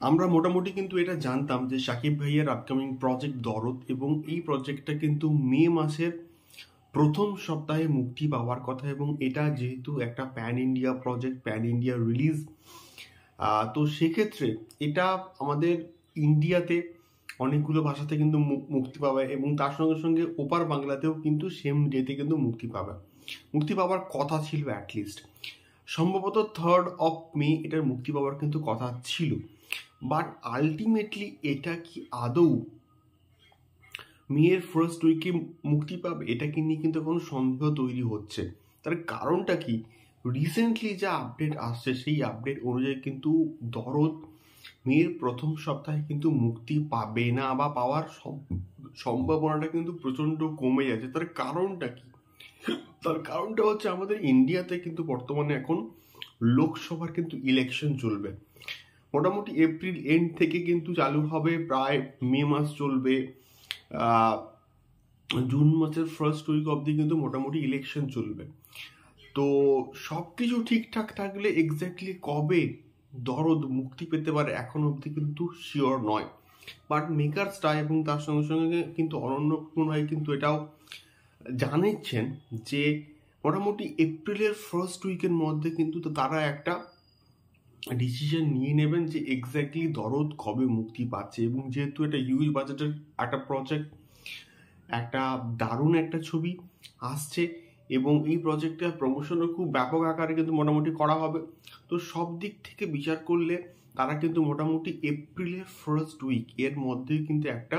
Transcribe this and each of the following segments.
আমরা মোটামুটি কিন্তু এটা জানতাম যে শাকিব ভাইয়ের আপকামিং প্রজেক্ট দরদ, এবং এই প্রজেক্টটা কিন্তু মে মাসের প্রথম সপ্তাহে মুক্তি পাওয়ার কথা, এবং এটা যেহেতু একটা pan India project, pan India release, তো সেক্ষেত্রে এটা আমাদের ইন্ডিয়াতে অনেকগুলো ভাষাতে কিন্তু মুক্তি পাবে, এবং তার সঙ্গে সঙ্গে ওপার বাংলাতেও কিন্তু সেম ডেতে কিন্তু মুক্তি পাওয়ার কথা ছিল অ্যাটলিস্ট। সম্ভবত 3rd of May এটার মুক্তি পাওয়ার কিন্তু কথা ছিল, বাট আলটিমেটলি এটা কি আদৌ মেয়ের ফার্স্ট উইকে মুক্তি পাবে, এটাকে নিয়ে কিন্তু এখন সন্দেহ তৈরি হচ্ছে। তার কারণটা কি, রিসেন্টলি যা আপডেট আসছে সেই আপডেট অনুযায়ী কিন্তু দরদ মেয়ের প্রথম সপ্তাহে কিন্তু মুক্তি পাবে না, বা পাওয়ার সম্ভাবনাটা কিন্তু প্রচন্ড কমে যাচ্ছে। তার কারণটা কি? তার কারণটা হচ্ছে আমাদের ইন্ডিয়াতে কিন্তু বর্তমানে এখন লোকসভার কিন্তু ইলেকশন চলবে। মোটামুটি এপ্রিল এন্ড থেকে কিন্তু চালু হবে, প্রায় মে মাস চলবে, জুন মাসের ফার্স্ট উইক অবধি কিন্তু মোটামুটি ইলেকশন চলবে। তো সব কিছু ঠিকঠাক থাকলে এক্স্যাক্টলি কবে দরদ মুক্তি পেতে পারে এখন অবধি কিন্তু শিওর নয়। বাট মেকার্সটা এবং তার সঙ্গে সঙ্গে কিন্তু অনন্য ভাই কিন্তু এটাও জানিয়েছেন যে মোটামুটি এপ্রিলের ফার্স্ট উইকের মধ্যে কিন্তু তারা একটা ডিসিশন নিয়ে নেবেন যে এক্স্যাক্টলি দরদ কবে মুক্তি পাচ্ছে। এবং যেহেতু এটা হিউজ বাজেটের একটা প্রজেক্ট, একটা দারুণ একটা ছবি আসছে, এবং এই প্রজেক্টের প্রমোশনও খুব ব্যাপক আকারে কিন্তু মোটামুটি করা হবে। তো সব দিক থেকে বিচার করলে তারা কিন্তু মোটামুটি এপ্রিলের ফার্স্ট উইক এর মধ্যেই কিন্তু একটা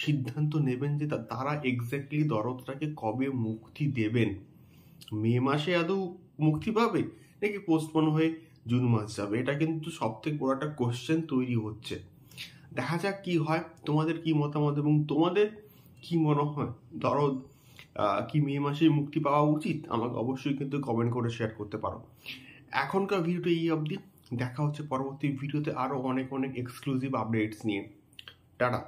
সিদ্ধান্ত নেবেন যে তারা এক্স্যাক্টলি দরদটাকে কবে মুক্তি দেবেন। মে মাসে আদৌ মুক্তি পাবে নাকি পোস্টপোন হয়ে জুন মাস যাবে, এটা কিন্তু সব থেকে বড় একটা কোশ্চেন তৈরি হচ্ছে। দেখা যাক কি হয়। তোমাদের কি মতামত, এবং তোমাদের কি মনে হয় দরদ কি মে মাসে মুক্তি পাওয়া উচিত? আমাকে অবশ্যই কিন্তু কমেন্ট করে শেয়ার করতে পারো। এখনকার ভিডিওটা এই অবধি, দেখা হচ্ছে পরবর্তী ভিডিওতে আরো অনেক অনেক এক্সক্লুসিভ আপডেটস নিয়ে। টাটা।